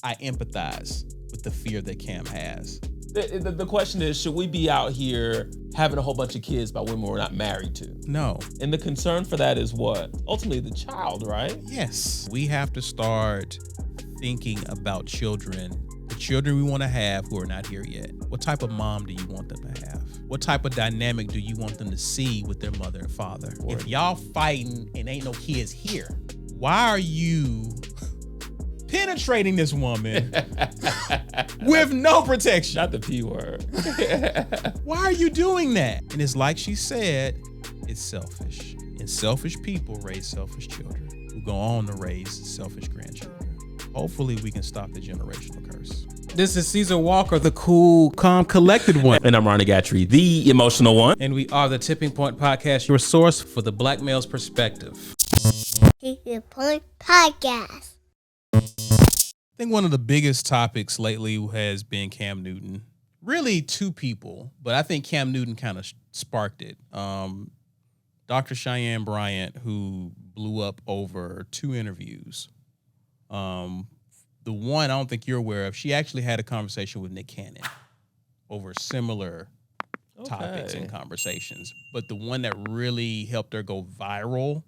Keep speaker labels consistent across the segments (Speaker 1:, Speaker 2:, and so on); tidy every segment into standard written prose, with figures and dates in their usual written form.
Speaker 1: I empathize with the fear that Cam has.
Speaker 2: The question is, should we be out here having a whole bunch of kids by women we're not married to?
Speaker 1: No.
Speaker 2: And the concern for that is what? Ultimately, the child, right?
Speaker 1: Yes. We have to start thinking about children, the children we want to have who are not here yet. What type of mom do you want them to have? What type of dynamic do you want them to see with their mother and father? If y'all fighting and ain't no kids here, why are you penetrating this woman with no protection?
Speaker 2: Not the P word.
Speaker 1: Why are you doing that? And it's like she said, it's selfish. And selfish people raise selfish children who go on to raise selfish grandchildren. Hopefully we can stop the generational curse.
Speaker 3: This is Caesar Walker, the cool, calm, collected one.
Speaker 2: And I'm Ronnie Gatry, the emotional one.
Speaker 3: And we are the Tipping Point Podcast, your source for the black male's perspective.
Speaker 4: Tipping Point Podcast.
Speaker 1: I think one of the biggest topics lately has been Cam Newton. Really two people, but I think Cam Newton kind of sparked it. Dr. Cheyenne Bryant, who blew up over 2 interviews. The one I don't think you're aware of, she actually had a conversation with Nick Cannon over similar topics and conversations. But the one that really helped her go viral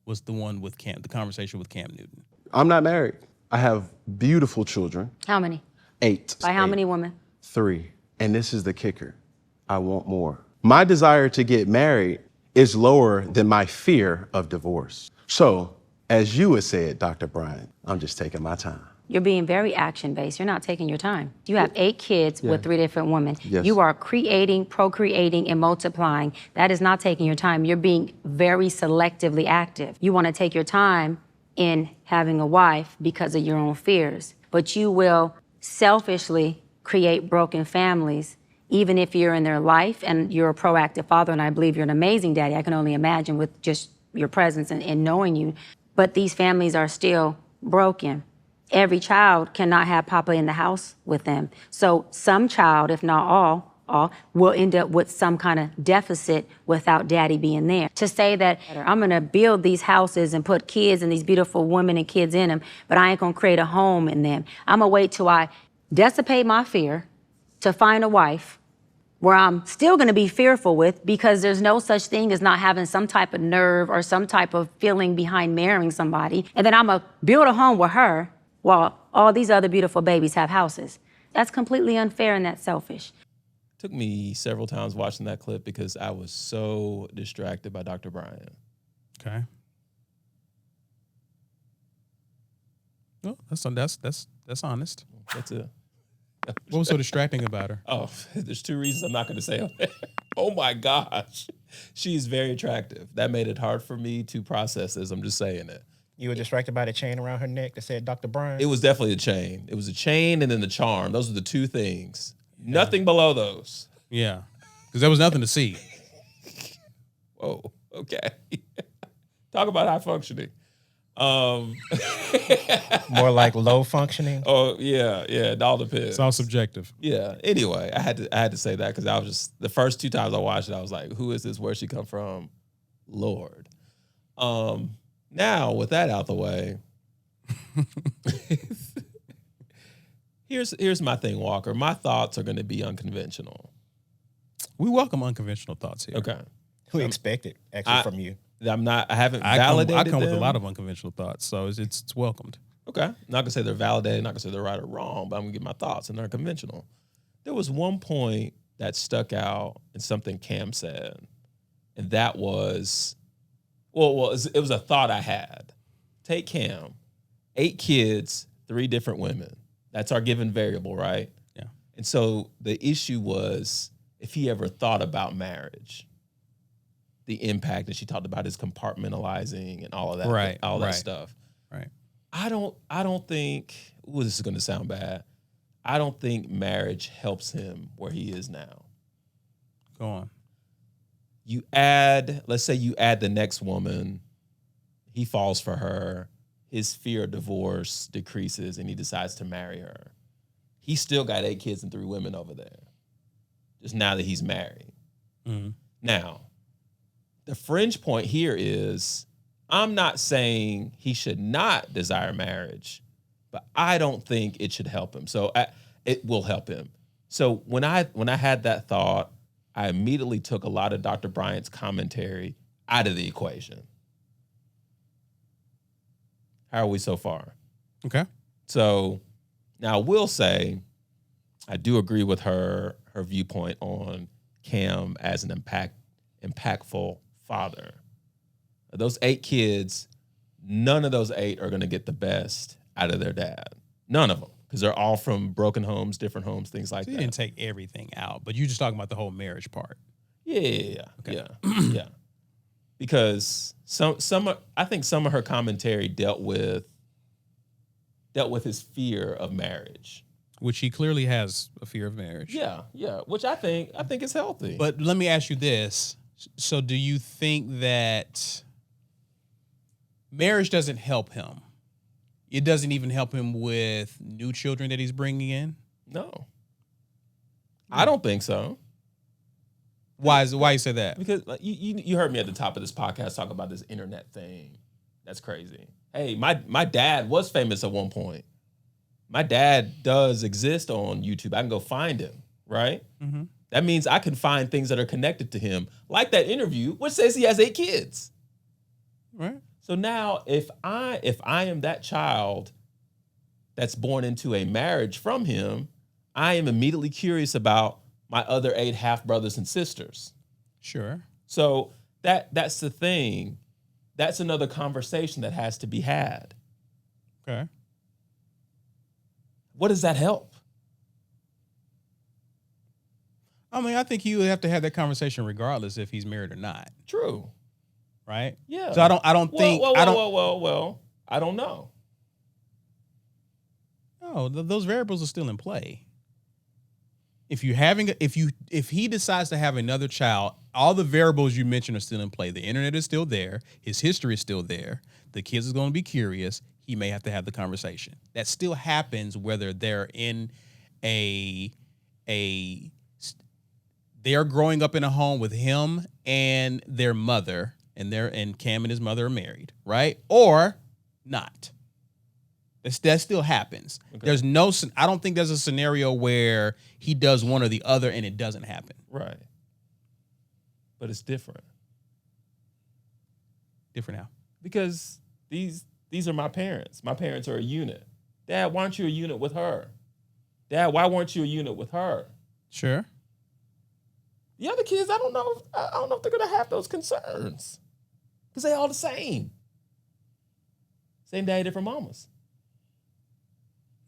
Speaker 1: was the one with the conversation with Cam Newton.
Speaker 5: I'm not married. I have beautiful children.
Speaker 6: How many?
Speaker 5: 8.
Speaker 6: By how many women?
Speaker 5: 3. And this is the kicker. I want more. My desire to get married is lower than my fear of divorce. So, as you had said, Dr. Bryant, I'm just taking my time.
Speaker 6: You're being very action-based. You're not taking your time. You have 8 kids with 3 different women.
Speaker 5: Yes.
Speaker 6: You are creating, procreating, and multiplying. That is not taking your time. You're being very selectively active. You want to take your time in having a wife because of your own fears, but you will selfishly create broken families, even if you're in their life and you're a proactive father, and I believe you're an amazing daddy. I can only imagine with just your presence and knowing you, but these families are still broken. Every child cannot have Papa in the house with them. So some child, if not all, will end up with some kind of deficit without daddy being there. To say that I'm gonna build these houses and put kids and these beautiful women and kids in them, but I ain't gonna create a home in them. I'm gonna wait till I dissipate my fear to find a wife where I'm still gonna be fearful with, because there's no such thing as not having some type of nerve or some type of feeling behind marrying somebody. And then I'm gonna build a home with her while all these other beautiful babies have houses. That's completely unfair and that's selfish.
Speaker 2: Took me several times watching that clip because I was so distracted by Dr. Bryant.
Speaker 1: Okay. Well, that's honest.
Speaker 2: That's it.
Speaker 1: What was so distracting about her?
Speaker 2: Oh, there's 2 reasons I'm not going to say on there. Oh my gosh. She's very attractive. That made it hard for me to process this. I'm just saying it.
Speaker 7: You were distracted by the chain around her neck that said Dr. Bryant?
Speaker 2: It was definitely a chain. It was a chain and then the charm. Those are the 2 things. Yeah. Nothing below those.
Speaker 1: Yeah, because there was nothing to see.
Speaker 2: Whoa, okay. Talk about high functioning.
Speaker 7: More like low functioning?
Speaker 2: Oh, yeah, it all depends.
Speaker 1: It's all subjective.
Speaker 2: Yeah, anyway, I had to say that because I was just, the first 2 times I watched it, I was like, who is this? Where'd she come from? Lord. Now, with that out the way, here's my thing, Walker. My thoughts are going to be unconventional.
Speaker 1: We welcome unconventional thoughts here.
Speaker 2: Okay.
Speaker 7: We expect it, actually, from you.
Speaker 2: I haven't validated
Speaker 1: I come with
Speaker 2: them.
Speaker 1: a lot of unconventional thoughts, so it's welcomed.
Speaker 2: Okay. Not going to say they're validated, not going to say they're right or wrong, but I'm going to give my thoughts, and they're unconventional. There was one point that stuck out in something Cam said, and that was, it was a thought I had. Take Cam, 8 kids, 3 different women. That's our given variable, right?
Speaker 1: Yeah.
Speaker 2: And so the issue was if he ever thought about marriage, the impact that she talked about his compartmentalizing and all of that,
Speaker 1: right?
Speaker 2: All that stuff.
Speaker 1: Right.
Speaker 2: I don't think. Ooh, this is going to sound bad. I don't think marriage helps him where he is now.
Speaker 1: Go on.
Speaker 2: Let's say you add the next woman, he falls for her, his fear of divorce decreases, and he decides to marry her. He's still got 8 kids and 3 women over there, just now that he's married.
Speaker 1: Mm-hmm.
Speaker 2: Now, the fringe point here is, I'm not saying he should not desire marriage, but I don't think it should help him. So it will help him. So when I had that thought, I immediately took a lot of Dr. Bryant's commentary out of the equation. How are we so far?
Speaker 1: Okay.
Speaker 2: So now I will say I do agree with her viewpoint on Cam as an impactful father. Those 8 kids, none of those 8 are going to get the best out of their dad. None of them, because they're all from broken homes, different homes, things like
Speaker 1: So
Speaker 2: that.
Speaker 1: you didn't take everything out, but you're just talking about the whole marriage part.
Speaker 2: Yeah.
Speaker 1: Okay.
Speaker 2: Yeah. Because I think some of her commentary dealt with his fear of marriage.
Speaker 1: Which he clearly has a fear of marriage.
Speaker 2: Yeah, which I think is healthy.
Speaker 1: But let me ask you this. So do you think that marriage doesn't help him? It doesn't even help him with new children that he's bringing in?
Speaker 2: No. I don't think so.
Speaker 1: Why you say that?
Speaker 2: Because like, you heard me at the top of this podcast talk about this internet thing. That's crazy. Hey, my dad was famous at one point. My dad does exist on YouTube. I can go find him, right?
Speaker 1: Mm-hmm.
Speaker 2: That means I can find things that are connected to him, like that interview, which says he has 8 kids.
Speaker 1: Right.
Speaker 2: So now, if I am that child that's born into a marriage from him, I am immediately curious about my other 8 half brothers and sisters.
Speaker 1: Sure.
Speaker 2: So that's the thing. That's another conversation that has to be had.
Speaker 1: Okay.
Speaker 2: What does that help?
Speaker 1: I mean, I think you would have to have that conversation regardless if he's married or not,
Speaker 2: True.
Speaker 1: right?
Speaker 2: Yeah.
Speaker 1: So I don't think I don't.
Speaker 2: Well, I don't know.
Speaker 1: No, those variables are still in play. If he decides to have another child, all the variables you mentioned are still in play. The internet is still there. His history is still there. The kids are going to be curious. He may have to have the conversation. That still happens whether they're in they're growing up in a home with him and their mother, and Cam and his mother are married, right? Or not. That still happens. Okay. I don't think there's a scenario where he does one or the other and it doesn't happen.
Speaker 2: Right. But it's different.
Speaker 1: Different how?
Speaker 2: Because these are my parents. My parents are a unit. Dad, why aren't you a unit with her? Dad, why weren't you a unit with her?
Speaker 1: Sure.
Speaker 2: The other kids, I don't know if they're gonna have those concerns. Because they all the same. Same daddy, different mamas.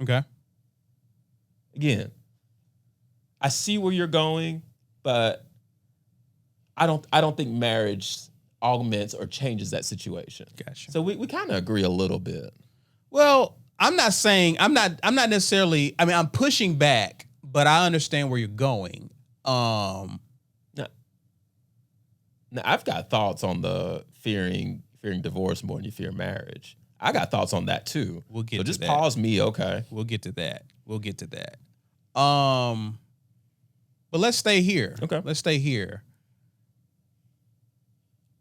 Speaker 1: Okay.
Speaker 2: Again, I see where you're going, but I don't think marriage augments or changes that situation.
Speaker 1: Gotcha.
Speaker 2: So we kind of agree a little bit.
Speaker 1: Well, I'm not necessarily, I mean, I'm pushing back, but I understand where you're going.
Speaker 2: Now I've got thoughts on the fearing divorce more than you fear marriage. I got thoughts on that too.
Speaker 1: We'll get
Speaker 2: so
Speaker 1: to
Speaker 2: just
Speaker 1: that.
Speaker 2: Pause me, okay?
Speaker 1: We'll get to that. But let's stay here.
Speaker 2: Okay.
Speaker 1: Let's stay here.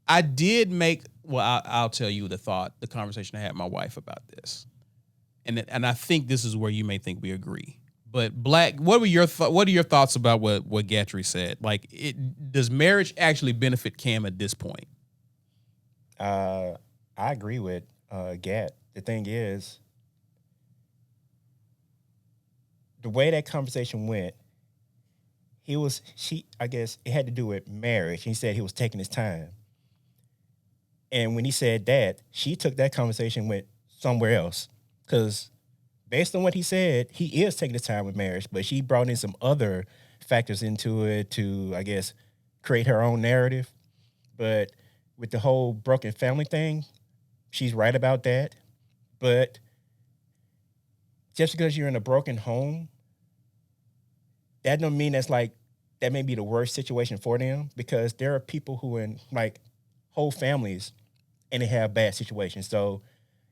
Speaker 1: I did make, I'll tell you the conversation I had with my wife about this. And I think this is where you may think we agree. But Black, what are your thoughts about what Gatry said? Like, does marriage actually benefit Cam at this point?
Speaker 7: I agree with Gat. The thing is, the way that conversation went, I guess it had to do with marriage. He said he was taking his time. And when he said that, she took that conversation and went somewhere else. Because based on what he said, he is taking his time with marriage, but she brought in some other factors into it to, I guess, create her own narrative. But with the whole broken family thing, she's right about that. But just because you're in a broken home, that don't mean that may be the worst situation for them, because there are people who are in like whole families and they have bad situations. So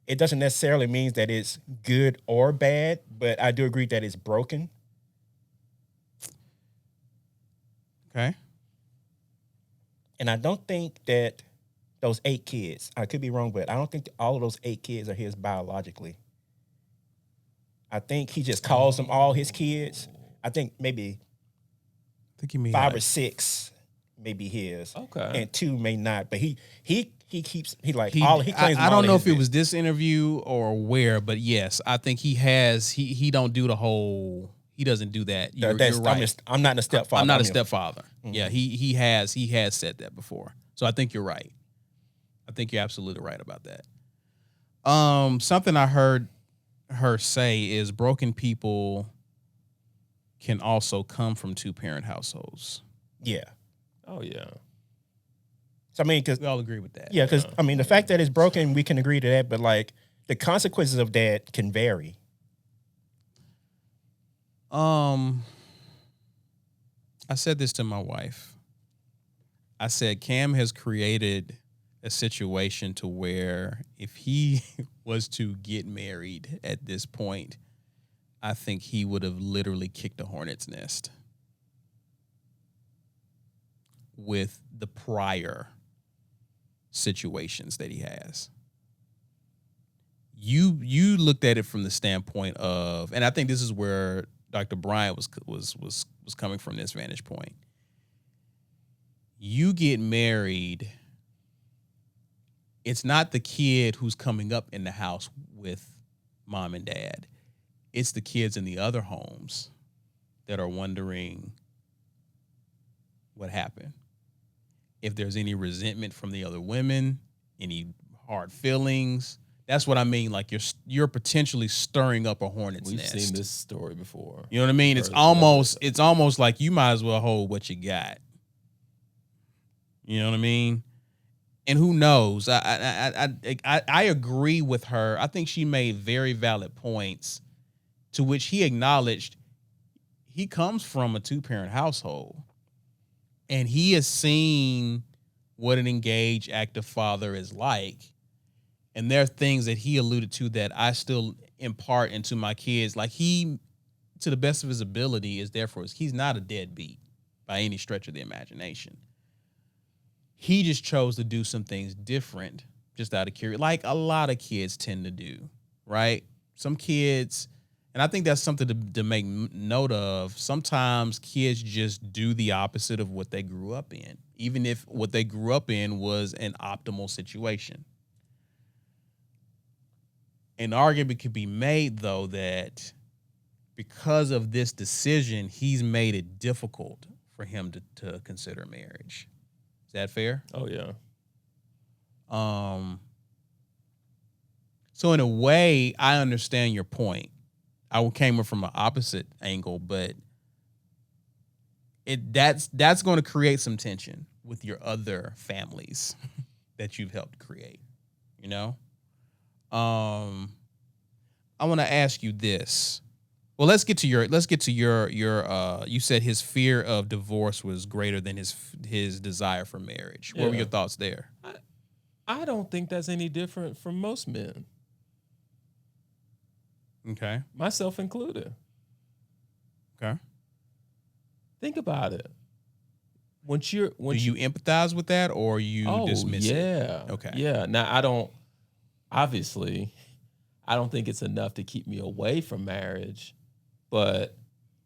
Speaker 7: it doesn't necessarily mean that it's good or bad, but I do agree that it's broken.
Speaker 1: Okay.
Speaker 7: And I don't think that those 8 kids, I could be wrong, but I don't think all of those 8 kids are his biologically. I think he just calls them all his kids. I think maybe
Speaker 1: I think you mean
Speaker 7: 5 or 6 may be his.
Speaker 2: Okay.
Speaker 7: And 2 may not. But he keeps he claims
Speaker 1: I don't know if it was this interview or where, but yes, I think he has. He don't do the whole. He doesn't do that. You're right.
Speaker 7: I'm not a stepfather.
Speaker 1: I'm not a stepfather. Yeah, he has said that before. So I think you're right. I think you're absolutely right about that. Something I heard her say is broken people can also come from 2-parent households.
Speaker 7: Yeah.
Speaker 2: Oh yeah.
Speaker 7: So I mean, because
Speaker 1: We all agree with that.
Speaker 7: yeah, because I mean, the fact that it's broken, we can agree to that. But like the consequences of that can vary.
Speaker 1: I said this to my wife. I said Cam has created a situation to where if he was to get married at this point, I think he would have literally kicked a hornet's nest with the prior situations that he has. You looked at it from the standpoint of, and I think this is where Dr. Bryant was coming from, this vantage point. You get married, it's not the kid who's coming up in the house with mom and dad. It's the kids in the other homes that are wondering what happened. If there's any resentment from the other women, any hard feelings. That's what I mean. Like you're potentially stirring up a hornet's nest.
Speaker 2: We've seen this story before.
Speaker 1: You know what I mean? It's almost like you might as well hold what you got. You know what I mean? And who knows? I agree with her. I think she made very valid points, to which he acknowledged he comes from a 2-parent household. And he has seen what an engaged, active father is like. And there are things that he alluded to that I still impart into my kids. Like he, to the best of his ability, is there for us. He's not a deadbeat by any stretch of the imagination. He just chose to do some things different, just out of curiosity, like a lot of kids tend to do, right? Some kids, and I think that's something to make note of. Sometimes kids just do the opposite of what they grew up in, even if what they grew up in was an optimal situation. An argument could be made, though, that because of this decision, he's made it difficult for him to consider marriage. Is that fair?
Speaker 2: Oh yeah.
Speaker 1: So in a way, I understand your point. I came from an opposite angle, but that's going to create some tension with your other families that you've helped create. You know, I want to ask you this. Well, let's get to your you said his fear of divorce was greater than his desire for marriage. What were your thoughts there?
Speaker 2: I don't think that's any different from most men.
Speaker 1: Okay.
Speaker 2: Myself included.
Speaker 1: Okay.
Speaker 2: Think about it. Do
Speaker 1: you empathize with that, or you dismiss it?
Speaker 2: Yeah.
Speaker 1: Okay.
Speaker 2: Yeah. Now I don't think it's enough to keep me away from marriage, but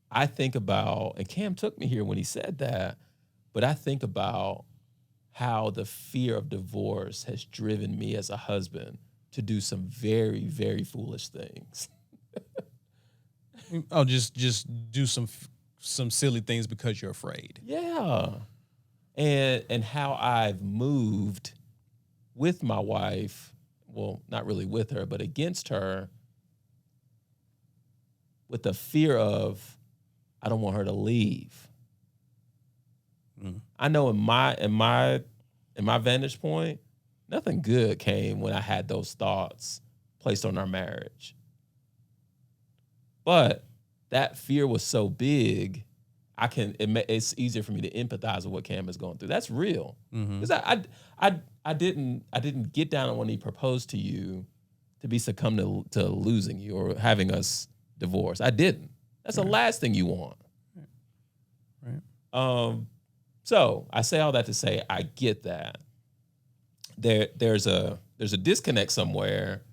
Speaker 2: I think about, and Cam took me here when he said that, but I think about how the fear of divorce has driven me as a husband to do some very, very foolish things.
Speaker 1: Oh, just do some silly things because you're afraid.
Speaker 2: Yeah. And how I've moved with my wife, well, not really with her, but against her, with the fear of, I don't want her to leave. Mm. I know in my vantage point, nothing good came when I had those thoughts placed on our marriage. But that fear was so big, it's easier for me to empathize with what Cam is going through. That's real. Because I didn't get down on when he proposed to you to be succumbed to losing you or having us divorced. I didn't. That's the last thing you want. Right. So I say all that to say I get that. There's a disconnect somewhere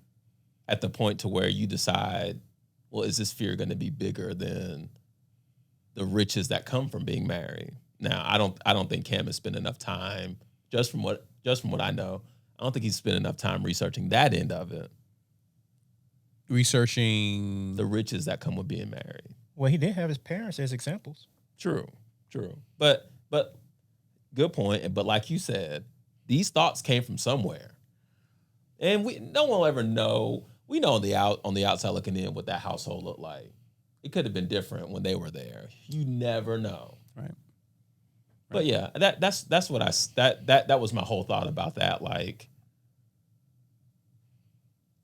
Speaker 2: at the point to where you decide, well, is this fear going to be bigger than the riches that come from being married? Now, I don't think Cam has spent enough time, just from what I know, I don't think he's spent enough time researching that end of it.
Speaker 1: Researching
Speaker 2: the riches that come with being married.
Speaker 7: Well, he did have his parents as examples.
Speaker 2: True. But good point. But like you said, these thoughts came from somewhere. And no one will ever know. We know on the outside looking in what that household looked like. It could have been different when they were there. You never know.
Speaker 1: Right.
Speaker 2: But yeah, that's what that was my whole thought about that. Like,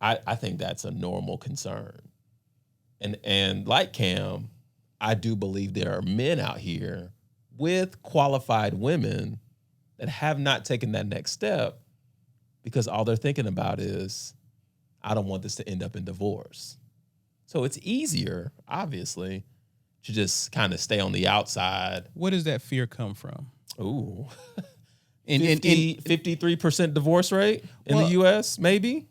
Speaker 2: I think that's a normal concern. And like Cam, I do believe there are men out here with qualified women that have not taken that next step because all they're thinking about is, I don't want this to end up in divorce. So it's easier, obviously, to just kind of stay on the outside.
Speaker 1: Where does that fear come from?
Speaker 2: Ooh.
Speaker 1: In
Speaker 2: 53% divorce rate in the U.S., maybe?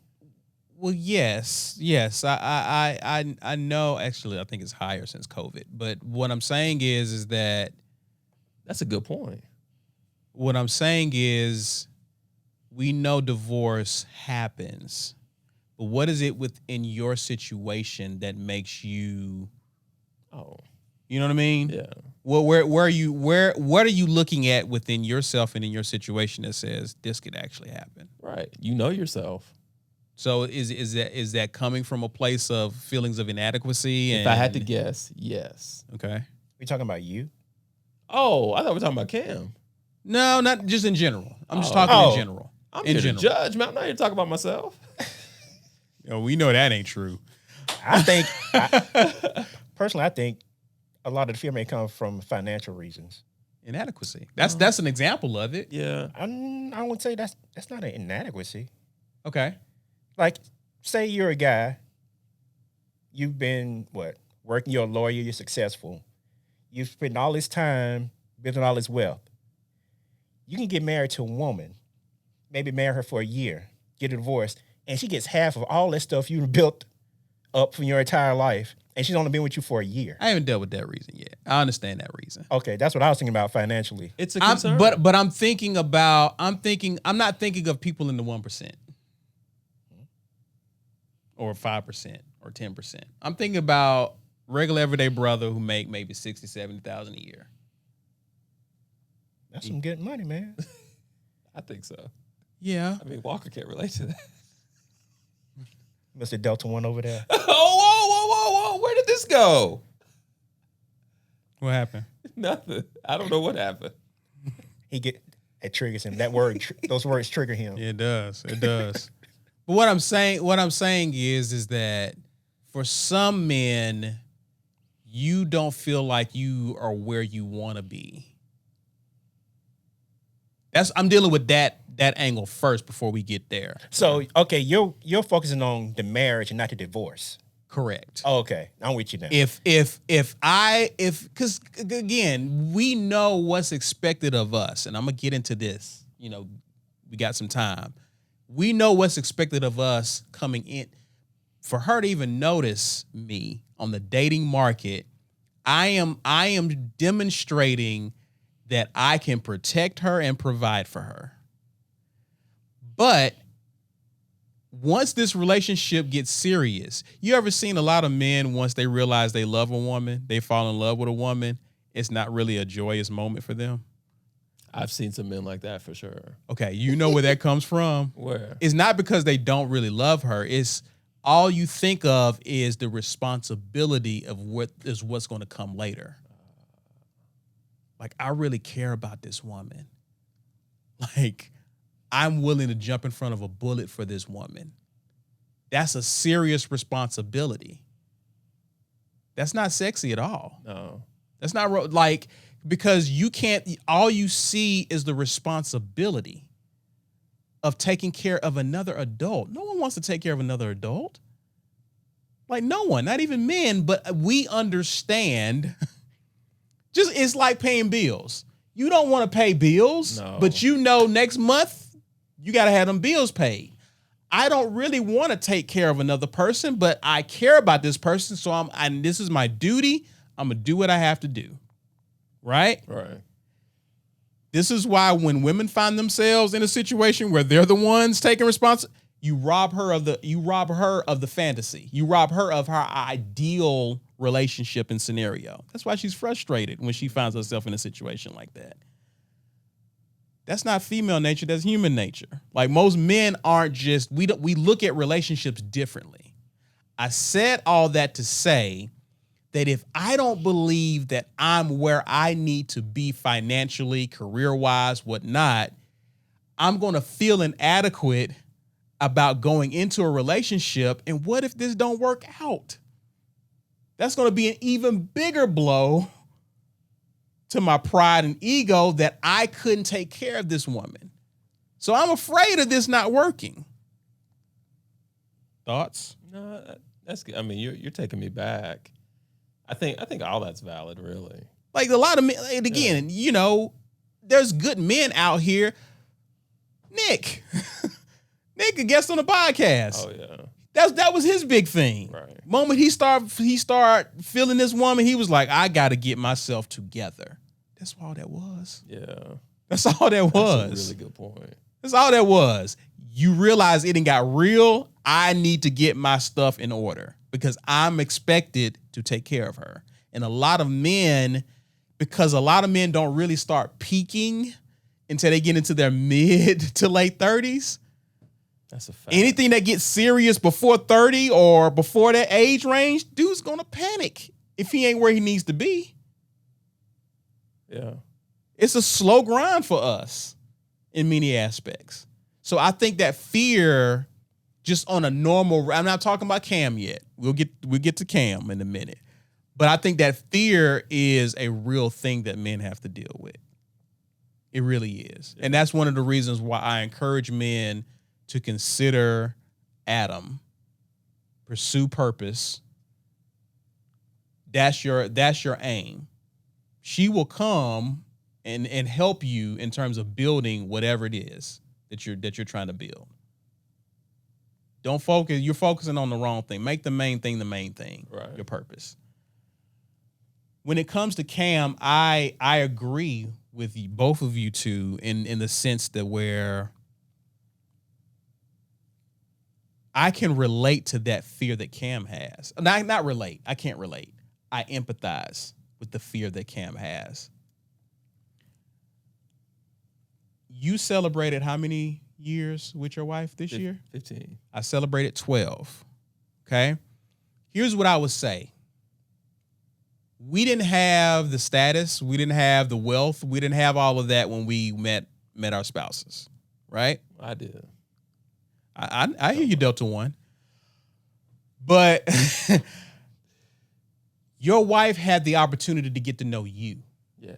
Speaker 1: Well, yes. I know. Actually, I think it's higher since COVID. But what I'm saying is that
Speaker 2: that's a good point.
Speaker 1: What I'm saying is, we know divorce happens, but what is it within your situation that makes you?
Speaker 2: Oh,
Speaker 1: you know what I mean?
Speaker 2: Yeah.
Speaker 1: Well, where are you? What are you looking at within yourself and in your situation that says this could actually happen?
Speaker 2: Right. You know yourself.
Speaker 1: So is that coming from a place of feelings of inadequacy?
Speaker 2: If I had to guess, yes.
Speaker 1: Okay.
Speaker 7: We talking about you?
Speaker 2: Oh, I thought we were talking about Cam.
Speaker 1: No, not just in general. I'm just talking in general.
Speaker 2: I'm
Speaker 1: in
Speaker 2: here
Speaker 1: general.
Speaker 2: to judge, man. I'm not here to talk about myself.
Speaker 1: We know that ain't true.
Speaker 7: I think, personally, I think a lot of the fear may come from financial reasons.
Speaker 1: Inadequacy. That's an example of it.
Speaker 2: Yeah.
Speaker 7: I would say that's not an inadequacy.
Speaker 1: Okay.
Speaker 7: Like, say you're a guy, you've been, working, you're a lawyer, you're successful. You've spent all this time building all this wealth. You can get married to a woman, maybe marry her for a year, get a divorce, and she gets half of all that stuff you built up from your entire life, and she's only been with you for a year.
Speaker 1: I haven't dealt with that reason yet. I understand that reason.
Speaker 7: Okay, that's what I was thinking about financially.
Speaker 2: It's a concern.
Speaker 1: But I'm not thinking of people in the 1%. Or 5% or 10%. I'm thinking about regular everyday brother who make maybe $60,000-$70,000 a year.
Speaker 7: That's some good money, man.
Speaker 2: I think so.
Speaker 1: Yeah.
Speaker 2: I mean, Walker can't relate to that.
Speaker 7: Mr. Delta One over there.
Speaker 2: Whoa. Where did this go?
Speaker 1: What happened?
Speaker 2: Nothing. I don't know what happened.
Speaker 7: It triggers him. That word, those words trigger him.
Speaker 1: Yeah, it does. It does. But what I'm saying is that for some men, you don't feel like you are where you want to be. I'm dealing with that angle first before we get there.
Speaker 7: So, okay, you're focusing on the marriage and not the divorce.
Speaker 1: Correct.
Speaker 7: Oh, okay, I'm with you now.
Speaker 1: Because again, we know what's expected of us, and I'm gonna get into this. We got some time. We know what's expected of us coming in. For her to even notice me on the dating market, I am demonstrating that I can protect her and provide for her. But once this relationship gets serious, you ever seen a lot of men, once they realize they love a woman, they fall in love with a woman, it's not really a joyous moment for them?
Speaker 2: I've seen some men like that for sure.
Speaker 1: Okay, you know where that comes from?
Speaker 2: Where?
Speaker 1: It's not because they don't really love her. It's all you think of is the responsibility of what's going to come later. Like, I really care about this woman. Like, I'm willing to jump in front of a bullet for this woman. That's a serious responsibility. That's not sexy at all.
Speaker 2: No.
Speaker 1: That's not because you can't, all you see is the responsibility of taking care of another adult. No one wants to take care of another adult. Like, no one, not even men, but we understand. It's like paying bills. You don't want to pay bills, but next month you got to have them bills paid. I don't really want to take care of another person, but I care about this person, so and this is my duty. I'm gonna do what I have to do. Right?
Speaker 2: Right.
Speaker 1: This is why when women find themselves in a situation where they're the ones taking responsibility, you rob her of the fantasy. You rob her of her ideal relationship and scenario. That's why she's frustrated when she finds herself in a situation like that. That's not female nature, that's human nature. Like most men aren't just, we look at relationships differently. I said all that to say that if I don't believe that I'm where I need to be financially, career-wise, whatnot, I'm going to feel inadequate about going into a relationship. And what if this don't work out? That's going to be an even bigger blow to my pride and ego that I couldn't take care of this woman. So I'm afraid of this not working. Thoughts?
Speaker 2: No, that's good. I mean, you're taking me back. I think all that's valid, really.
Speaker 1: Like a lot of men, and again, you know, there's good men out here. Nick a guest on the podcast.
Speaker 2: Oh yeah.
Speaker 1: That was his big thing.
Speaker 2: Right.
Speaker 1: Moment he started feeling this woman, he was like, I got to get myself together. That's all that was.
Speaker 2: Yeah.
Speaker 1: That's all that was.
Speaker 2: That's a really good point.
Speaker 1: That's all that was. You realize it ain't got real. I need to get my stuff in order because I'm expected to take care of her. And a lot of men, because a lot of men don't really start peaking until they get into their mid to late 30s.
Speaker 2: That's a fact.
Speaker 1: Anything that gets serious before 30 or before that age range, dude's gonna panic if he ain't where he needs to be.
Speaker 2: Yeah.
Speaker 1: It's a slow grind for us in many aspects. So I think that fear, just on a normal, I'm not talking about Cam yet. We'll get to Cam in a minute. But I think that fear is a real thing that men have to deal with. It really is. And that's one of the reasons why I encourage men to consider Adam, pursue purpose. That's your aim. She will come and help you in terms of building whatever it is that you're trying to build. Don't focus. You're focusing on the wrong thing. Make the main thing the main thing.
Speaker 2: Right.
Speaker 1: Your purpose. When it comes to Cam, I agree with you, both of you two, in the sense that where I can relate to that fear that Cam has. Not relate. I can't relate. I empathize with the fear that Cam has. You celebrated how many years with your wife this year?
Speaker 2: 15.
Speaker 1: I celebrated 12. Okay? Here's what I would say. We didn't have the status. We didn't have the wealth. We didn't have all of that when we met our spouses. Right?
Speaker 2: I did.
Speaker 1: I hear you, Delta One. But your wife had the opportunity to get to know you.
Speaker 2: Yeah.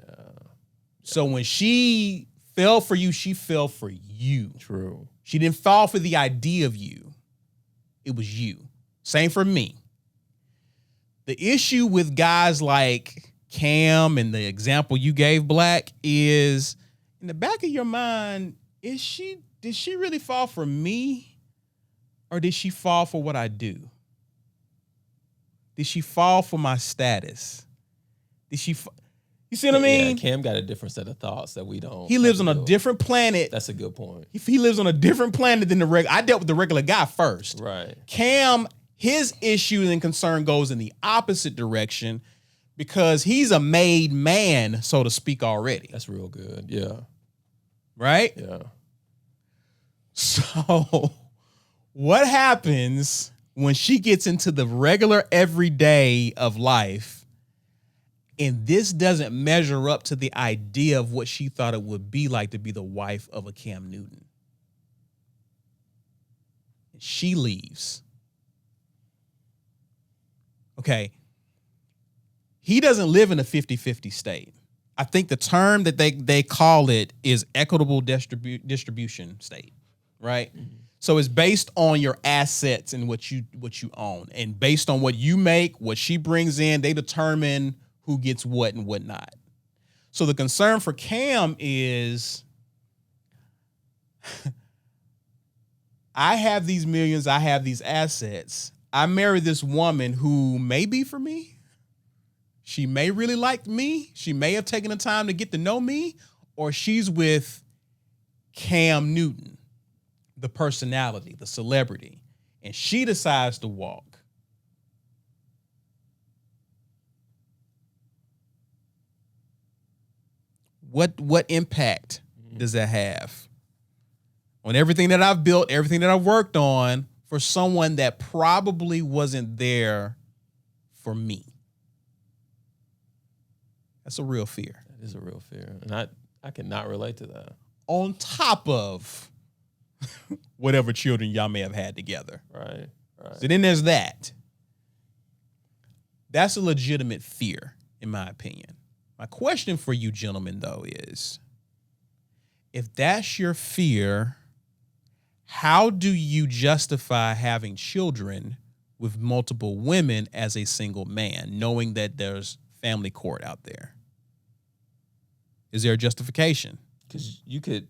Speaker 1: So when she fell for you, she fell for you.
Speaker 2: True.
Speaker 1: She didn't fall for the idea of you. It was you. Same for me. The issue with guys like Cam and the example you gave, Black, is in the back of your mind, did she really fall for me? Or did she fall for what I do? Did she fall for my status? Did she? You see what I mean?
Speaker 2: Yeah, Cam got a different set of thoughts that we don't.
Speaker 1: He lives on a different planet.
Speaker 2: That's a good point.
Speaker 1: He lives on a different planet than the regular. I dealt with the regular guy first.
Speaker 2: Right.
Speaker 1: Cam, his issue and concern goes in the opposite direction because he's a made man, so to speak, already.
Speaker 2: That's real good. Yeah.
Speaker 1: Right?
Speaker 2: Yeah.
Speaker 1: So what happens when she gets into the regular everyday of life and this doesn't measure up to the idea of what she thought it would be like to be the wife of a Cam Newton? She leaves. Okay. He doesn't live in a 50-50 state. I think the term that they call it is equitable distribution state, right? Mm-hmm. So it's based on your assets and what you own. And based on what you make, what she brings in, they determine who gets what and what not. So the concern for Cam is I have these millions, I have these assets. I marry this woman who may be for me. She may really like me. She may have taken the time to get to know me, or she's with Cam Newton, the personality, the celebrity, and she decides to walk. What impact does that have on everything that I've built, everything that I've worked on for someone that probably wasn't there for me? That's a real fear.
Speaker 2: That is a real fear. And I cannot relate to that.
Speaker 1: On top of whatever children y'all may have had together.
Speaker 2: Right.
Speaker 1: So then there's that. That's a legitimate fear, in my opinion. My question for you gentlemen, though, is if that's your fear, how do you justify having children with multiple women as a single man, knowing that there's family court out there? Is there a justification?
Speaker 2: Because you could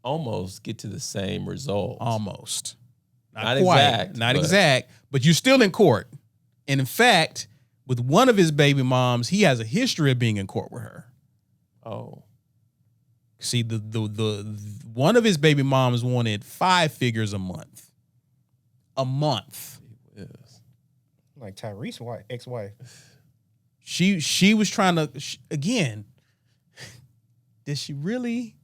Speaker 2: almost get to the same result.
Speaker 1: Almost.
Speaker 2: Not
Speaker 1: quite,
Speaker 2: exact.
Speaker 1: Not exact, but you're still in court. And in fact, with one of his baby moms, he has a history of being in court with her.
Speaker 2: Oh.
Speaker 1: See, the one of his baby moms wanted 5 figures a month. A month.
Speaker 2: Yes.
Speaker 7: Like Tyrese's ex-wife.
Speaker 1: She was trying to, again, did she really,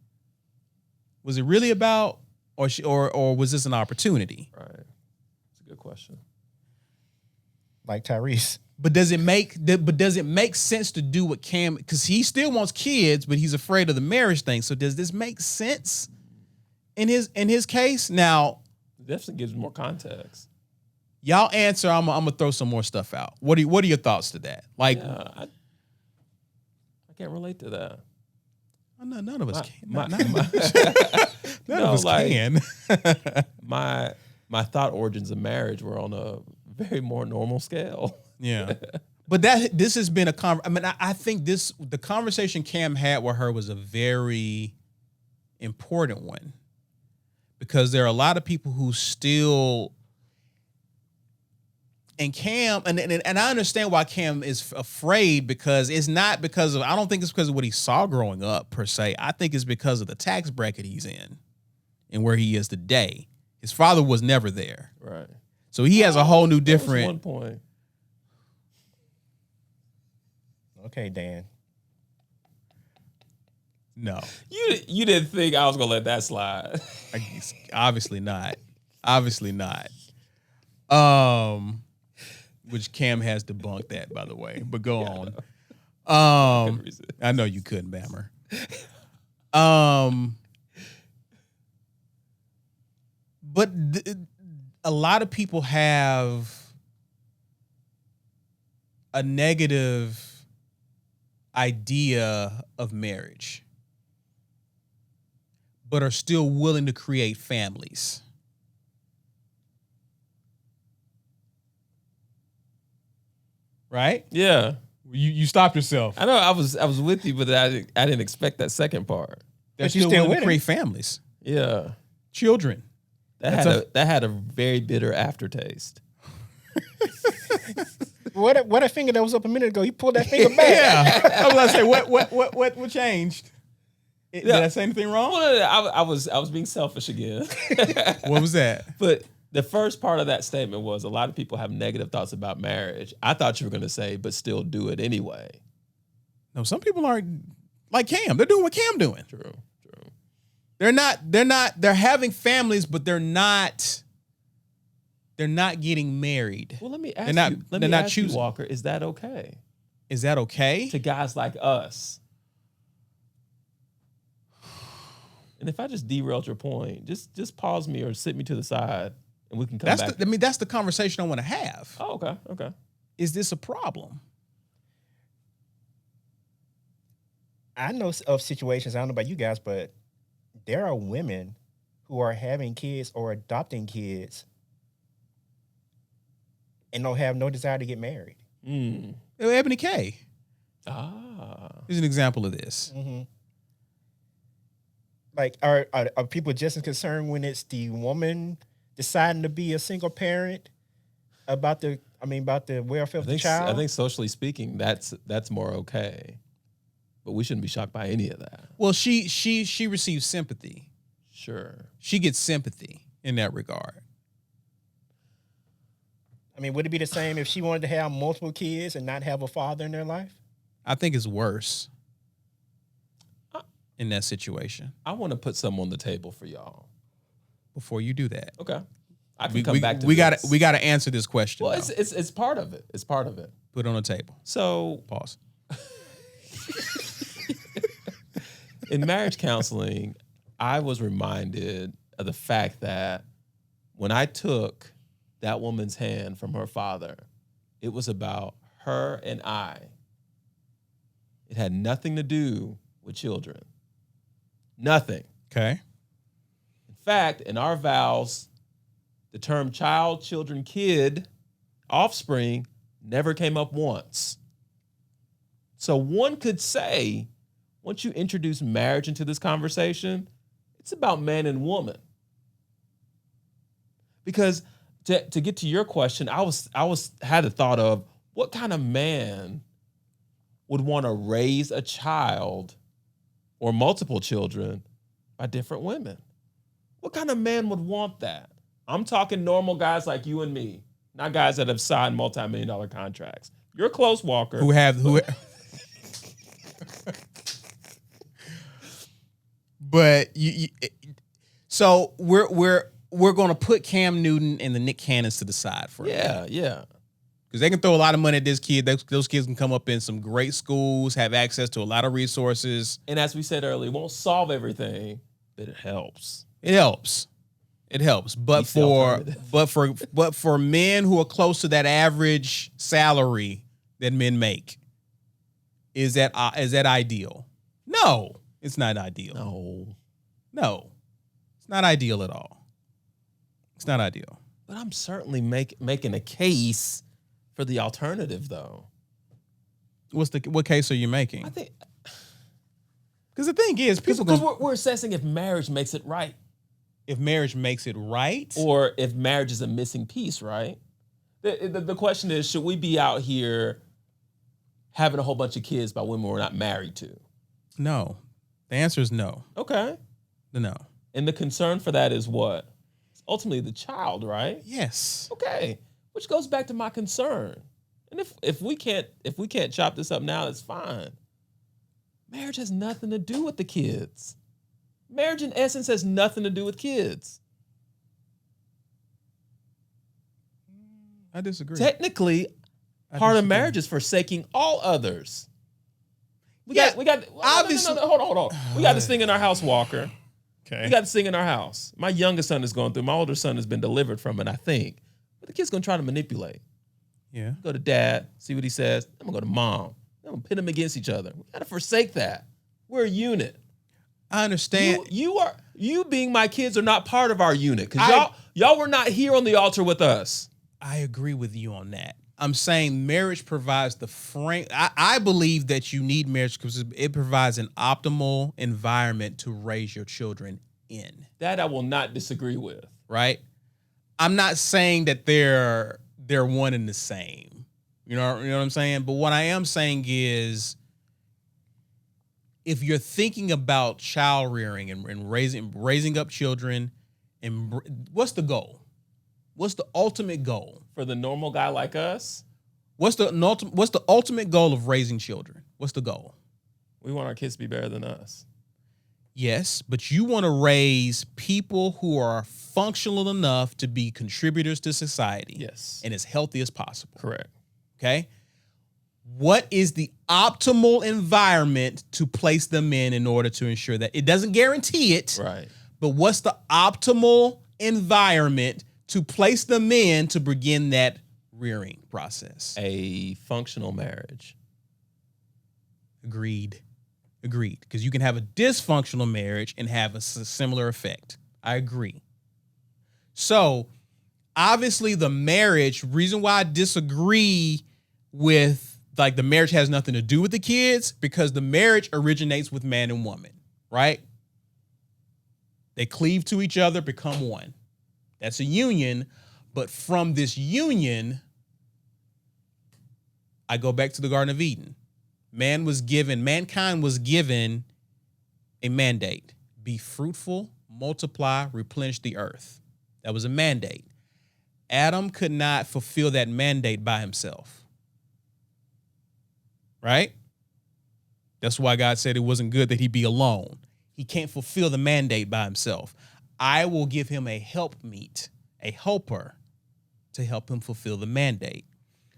Speaker 1: was it really about, or was this an opportunity?
Speaker 2: Right. That's a good question.
Speaker 7: Like Tyrese.
Speaker 1: But does it make sense to do what Cam, because he still wants kids, but he's afraid of the marriage thing. So does this make sense in his case? Now,
Speaker 2: It definitely gives more context.
Speaker 1: y'all answer. I'm gonna throw some more stuff out. What are your thoughts to that? Like,
Speaker 2: Yeah, I can't relate to that.
Speaker 1: none of us can. None
Speaker 2: No,
Speaker 1: of us
Speaker 2: like-
Speaker 1: can.
Speaker 2: My thought origins of marriage were on a very more normal scale.
Speaker 1: Yeah. But this has been I think the conversation Cam had with her was a very important one, because there are a lot of people who still, and Cam, and I understand why Cam is afraid, because it's not because of, I don't think it's because of what he saw growing up per se. I think it's because of the tax bracket he's in and where he is today. His father was never there.
Speaker 2: Right.
Speaker 1: So he has a whole new
Speaker 2: That was
Speaker 1: different.
Speaker 2: one point.
Speaker 7: Okay, Dan.
Speaker 1: No,
Speaker 2: You didn't think I was gonna let that slide.
Speaker 1: obviously not. Obviously not. Which Cam has debunked that, by the way. But go on. I know you couldn't, Bammer. But a lot of people have a negative idea of marriage, but are still willing to create families. Right?
Speaker 2: Yeah.
Speaker 1: You stopped yourself.
Speaker 2: I know I was with you, but I didn't expect that second part.
Speaker 1: They're
Speaker 7: But you
Speaker 1: still
Speaker 7: still
Speaker 1: willing
Speaker 7: with
Speaker 1: to
Speaker 7: him.
Speaker 1: create families,
Speaker 2: Yeah.
Speaker 1: children.
Speaker 2: That had a very bitter aftertaste.
Speaker 7: What a finger that was up a minute ago. He pulled that finger back.
Speaker 1: Yeah. I was gonna say what changed? Did
Speaker 2: Yeah.
Speaker 1: I say anything wrong?
Speaker 2: Well, I was being selfish again.
Speaker 1: What was that?
Speaker 2: But the first part of that statement was a lot of people have negative thoughts about marriage. I thought you were going to say, but still do it anyway.
Speaker 1: No, some people aren't like Cam. They're doing what Cam doing.
Speaker 2: True.
Speaker 1: They're having families, but they're not getting married.
Speaker 2: Well, let me
Speaker 1: They're
Speaker 2: ask
Speaker 1: not-
Speaker 2: you, let
Speaker 1: they're
Speaker 2: me
Speaker 1: not
Speaker 2: ask you,
Speaker 1: choosing.
Speaker 2: Walker, is that okay
Speaker 1: Is that okay?
Speaker 2: to guys like us? And if I just derailed your point, just pause me or sit me to the side and we can come back.
Speaker 1: That's the conversation I want to have.
Speaker 2: Oh, okay.
Speaker 1: Is this a problem?
Speaker 7: I know of situations, I don't know about you guys, but there are women who are having kids or adopting kids and don't have no desire to get married.
Speaker 1: Ebony K
Speaker 2: Ah.
Speaker 1: is an example of this.
Speaker 7: Mm-hmm. like are people just as concerned when it's the woman deciding to be a single parent about the welfare of the child?
Speaker 2: I think socially speaking, that's more okay. But we shouldn't be shocked by any of that.
Speaker 1: Well, she receives sympathy.
Speaker 2: Sure.
Speaker 1: She gets sympathy in that regard.
Speaker 7: I mean, would it be the same if she wanted to have multiple kids and not have a father in their life?
Speaker 1: I think it's worse in that situation.
Speaker 2: I want to put some on the table for y'all.
Speaker 1: Before you do that,
Speaker 2: Okay. I can come back to
Speaker 1: we
Speaker 2: this.
Speaker 1: We got to answer this question.
Speaker 2: Well,
Speaker 1: though.
Speaker 2: it's part of it. It's part of it.
Speaker 1: Put it on the table.
Speaker 2: So
Speaker 1: Pause.
Speaker 2: in marriage counseling, I was reminded of the fact that when I took that woman's hand from her father, it was about her and I. It had nothing to do with children. Nothing.
Speaker 1: Okay.
Speaker 2: In fact, in our vows, the term child, children, kid, offspring never came up once. So one could say, once you introduce marriage into this conversation, it's about man and woman. Because to get to your question, I had the thought of what kind of man would want to raise a child or multiple children by different women? What kind of man would want that? I'm talking normal guys like you and me, not guys that have signed multi-million-dollar contracts. You're close, Walker.
Speaker 1: But so we're going to put Cam Newton and the Nick Cannons to the side for a minute.
Speaker 2: Yeah.
Speaker 1: Because they can throw a lot of money at this kid. Those kids can come up in some great schools, have access to a lot of resources.
Speaker 2: And as we said earlier, it won't solve everything, but it helps.
Speaker 1: It helps. But for men who are close to that average salary that men make, is that ideal? No, it's not ideal. No, it's not ideal at all. It's not ideal.
Speaker 2: But I'm certainly making a case for the alternative, though.
Speaker 1: What case are you making?
Speaker 2: I think
Speaker 1: because the thing is,
Speaker 2: because we're assessing if marriage makes it right.
Speaker 1: If marriage makes it right,
Speaker 2: or if marriage is a missing piece, right? The question is, should we be out here having a whole bunch of kids by women we're not married to?
Speaker 1: No. The answer is no.
Speaker 2: Okay.
Speaker 1: No.
Speaker 2: And the concern for that is what? It's ultimately the child, right?
Speaker 1: Yes.
Speaker 2: Okay. Which goes back to my concern. And if we can't chop this up now, that's fine. Marriage has nothing to do with the kids. Marriage, in essence, has nothing to do with kids.
Speaker 1: I disagree.
Speaker 2: Technically, part of marriage is forsaking all others. We got
Speaker 1: obviously.
Speaker 2: No, hold on. We got this thing in our house, Walker.
Speaker 1: Okay.
Speaker 2: We got this thing in our house. My youngest son is going through. My older son has been delivered from it, I think. But the kid's gonna try to manipulate.
Speaker 1: Yeah.
Speaker 2: Go to dad, see what he says. I'm gonna go to mom. I'm gonna pit them against each other. We gotta forsake that. We're a unit.
Speaker 1: I understand.
Speaker 2: You being my kids are not part of our unit because y'all were not here on the altar with us.
Speaker 1: I agree with you on that. I'm saying marriage provides the frame. I believe that you need marriage because it provides an optimal environment to raise your children in.
Speaker 2: That I will not disagree with.
Speaker 1: Right? I'm not saying that they're one and the same. You know what I'm saying? But what I am saying is, if you're thinking about child rearing and raising up children, and what's the goal? What's the ultimate goal
Speaker 2: for the normal guy like us?
Speaker 1: What's the ultimate goal of raising children? What's the goal?
Speaker 2: We want our kids to be better than us.
Speaker 1: Yes, but you want to raise people who are functional enough to be contributors to society.
Speaker 2: Yes,
Speaker 1: and as healthy as possible.
Speaker 2: Correct.
Speaker 1: Okay. What is the optimal environment to place them in order to ensure that it doesn't guarantee it,
Speaker 2: right?
Speaker 1: But what's the optimal environment to place them in to begin that rearing process?
Speaker 2: A functional marriage.
Speaker 1: Agreed. Because you can have a dysfunctional marriage and have a similar effect. I agree. So obviously the marriage, reason why I disagree with like the marriage has nothing to do with the kids, because the marriage originates with man and woman, right? They cleave to each other, become one. That's a union. But from this union, I go back to the Garden of Eden. Mankind was given a mandate. Be fruitful, multiply, replenish the earth. That was a mandate. Adam could not fulfill that mandate by himself. Right? That's why God said it wasn't good that he be alone. He can't fulfill the mandate by himself. I will give him a helpmeet, a helper, to help him fulfill the mandate.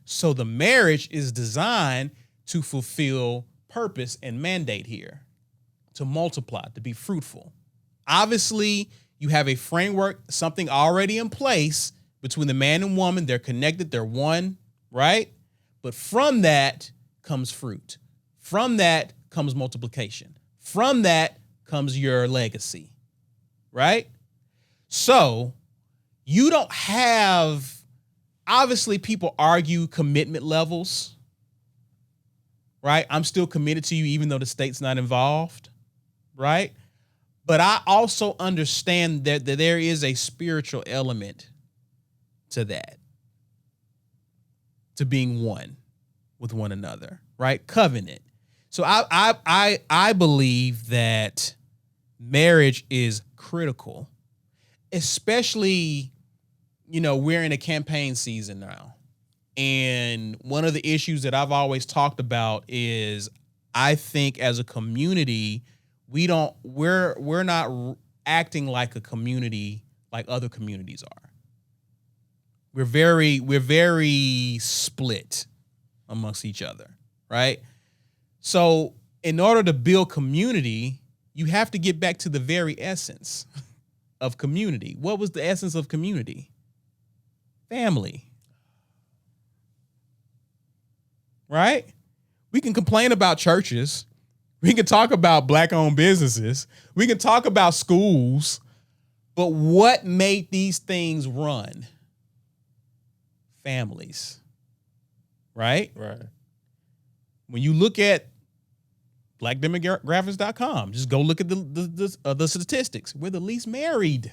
Speaker 1: So the marriage is designed to fulfill purpose and mandate here, to multiply, to be fruitful. Obviously, you have a framework, something already in place between the man and woman. They're connected, they're one, right? But from that comes fruit. From that comes multiplication. From that comes your legacy, right? So you don't have, obviously people argue commitment levels, right? I'm still committed to you even though the state's not involved, right? But I also understand that there is a spiritual element to that, to being one with one another, right? Covenant. So I believe that marriage is critical, especially, we're in a campaign season now. And one of the issues that I've always talked about is I think as a community, we're not acting like a community like other communities are. We're very split amongst each other, right? So in order to build community, you have to get back to the very essence of community. What was the essence of community? Family. Right? We can complain about churches. We can talk about Black-owned businesses. We can talk about schools. But what made these things run? Families. Right?
Speaker 2: Right.
Speaker 1: When you look at blackdemographics.com, just go look at the statistics. We're the least married.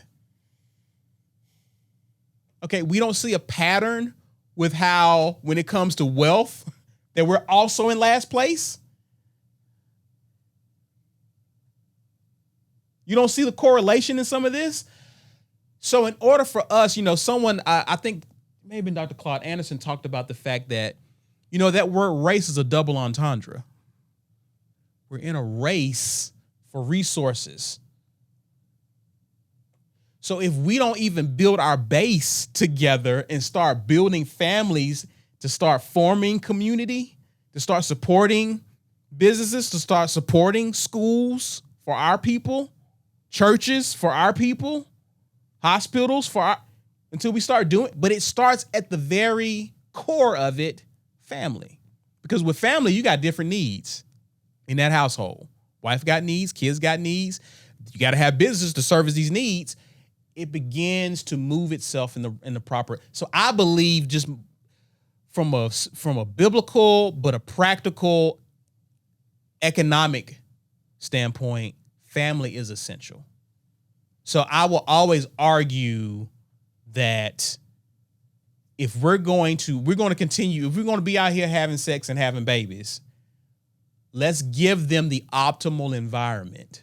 Speaker 1: Okay, we don't see a pattern with how, when it comes to wealth, that we're also in last place. You don't see the correlation in some of this. So in order for us, someone, I think maybe Dr. Claude Anderson talked about the fact that, that word race is a double entendre. We're in a race for resources. So if we don't even build our base together and start building families, to start forming community, to start supporting businesses, to start supporting schools for our people, churches for our people, hospitals until we start doing, but it starts at the very core of it, family. Because with family, you got different needs in that household. Wife got needs, kids got needs. You got to have business to service these needs. It begins to move itself in the proper. So I believe, just from a biblical but a practical economic standpoint, family is essential. So I will always argue that if we're going to continue, if we're going to be out here having sex and having babies, let's give them the optimal environment.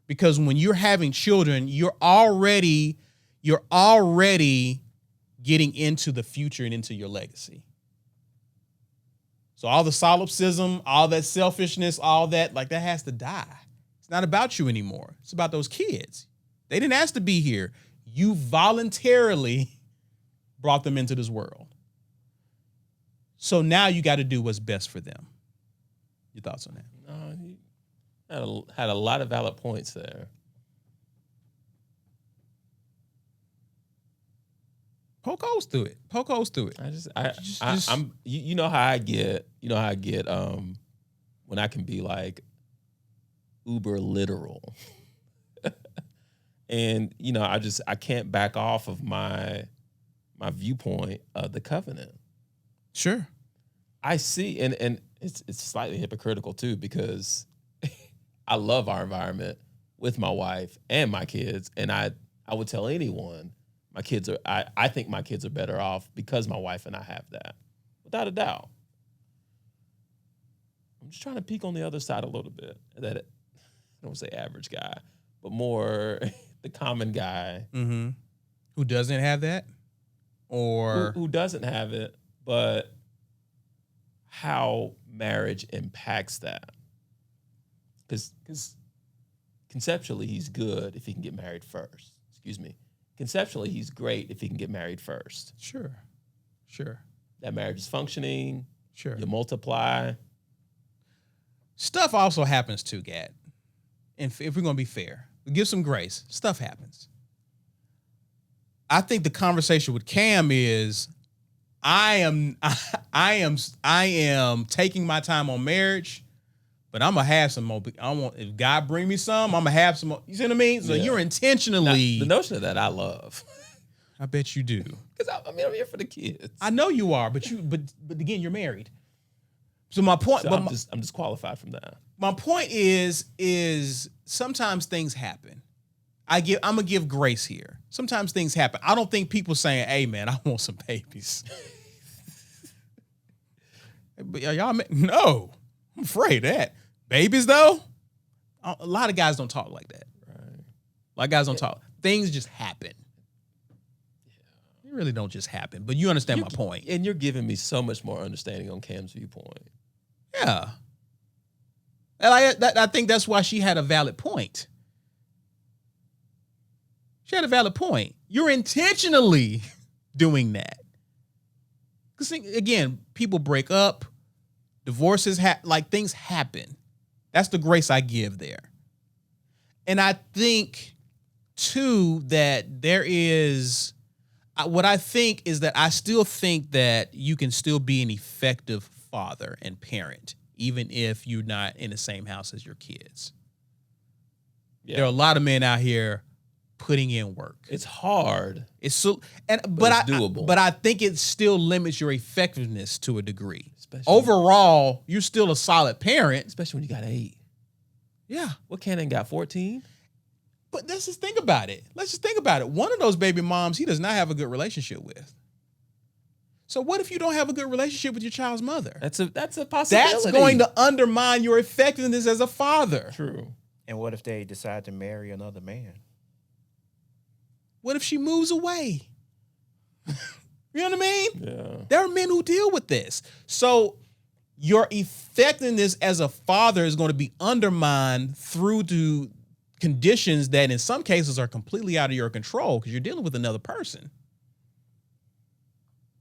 Speaker 1: Because when you're having children, you're already getting into the future and into your legacy. So all the solipsism, all that selfishness, all that, that has to die. It's not about you anymore. It's about those kids. They didn't ask to be here. You voluntarily brought them into this world. So now you got to do what's best for them. Your thoughts on that?
Speaker 2: No, had a lot of valid points there.
Speaker 1: Poke holes through it.
Speaker 2: I'm you know how I get, when I can be uber literal. And I can't back off of my viewpoint of the covenant.
Speaker 1: Sure.
Speaker 2: I see, and it's slightly hypocritical too, because I love our environment. with my wife and my kids. And I would tell anyone, I think my kids are better off because my wife and I have that, without a doubt. I'm just trying to peek on the other side a little bit. I don't want to say average guy, but more the common guy.
Speaker 1: Mm-hmm. Who doesn't have that? Or
Speaker 2: who doesn't have it, but how marriage impacts that. Because conceptually, he's good if he can get married first. Excuse me. Conceptually, he's great if he can get married first.
Speaker 1: Sure.
Speaker 2: That marriage is functioning.
Speaker 1: Sure.
Speaker 2: You multiply.
Speaker 1: Stuff also happens too, Gat. And if we're going to be fair, give some grace. Stuff happens. I think the conversation with Cam is, I am taking my time on marriage, but I'm gonna have some more. If God bring me some, I'm gonna have some more. You see what I mean? So you're intentionally.
Speaker 2: Now, the notion of that I love.
Speaker 1: I bet you do.
Speaker 2: Because I'm here for the kids.
Speaker 1: I know you are, but again, you're married. So my point,
Speaker 2: I'm disqualified from that.
Speaker 1: My point is sometimes things happen. I'm gonna give grace here. Sometimes things happen. I don't think people saying, "Hey, man, I want some babies." But y'all, no, I'm afraid of that. Babies, though, a lot of guys don't talk like that. Right. A lot of guys don't talk. Things just happen. Yeah. They really don't just happen. But you understand my point.
Speaker 2: And you're giving me so much more understanding on Cam's viewpoint.
Speaker 1: Yeah. And I think that's why she had a valid point. She had a valid point. You're intentionally doing that. Because, again, people break up. Divorces, things happen. That's the grace I give there. And I think, too, that there is, what I think is that I still think that you can still be an effective father and parent, even if you're not in the same house as your kids. Yeah. There are a lot of men out here putting in work.
Speaker 2: It's hard.
Speaker 1: But
Speaker 2: it's doable.
Speaker 1: But I think it still limits your effectiveness to a degree. Overall, you're still a solid parent.
Speaker 2: Especially when you got 8.
Speaker 1: Yeah.
Speaker 2: What Cannon got, 14?
Speaker 1: But let's just think about it. One of those baby moms, he does not have a good relationship with. So what if you don't have a good relationship with your child's mother?
Speaker 2: That's a possibility.
Speaker 1: That's going to undermine your effectiveness as a father.
Speaker 2: True.
Speaker 7: And what if they decide to marry another man?
Speaker 1: What if she moves away? You know what I mean?
Speaker 2: Yeah.
Speaker 1: There are men who deal with this. So your effectiveness as a father is going to be undermined through to conditions that in some cases are completely out of your control because you're dealing with another person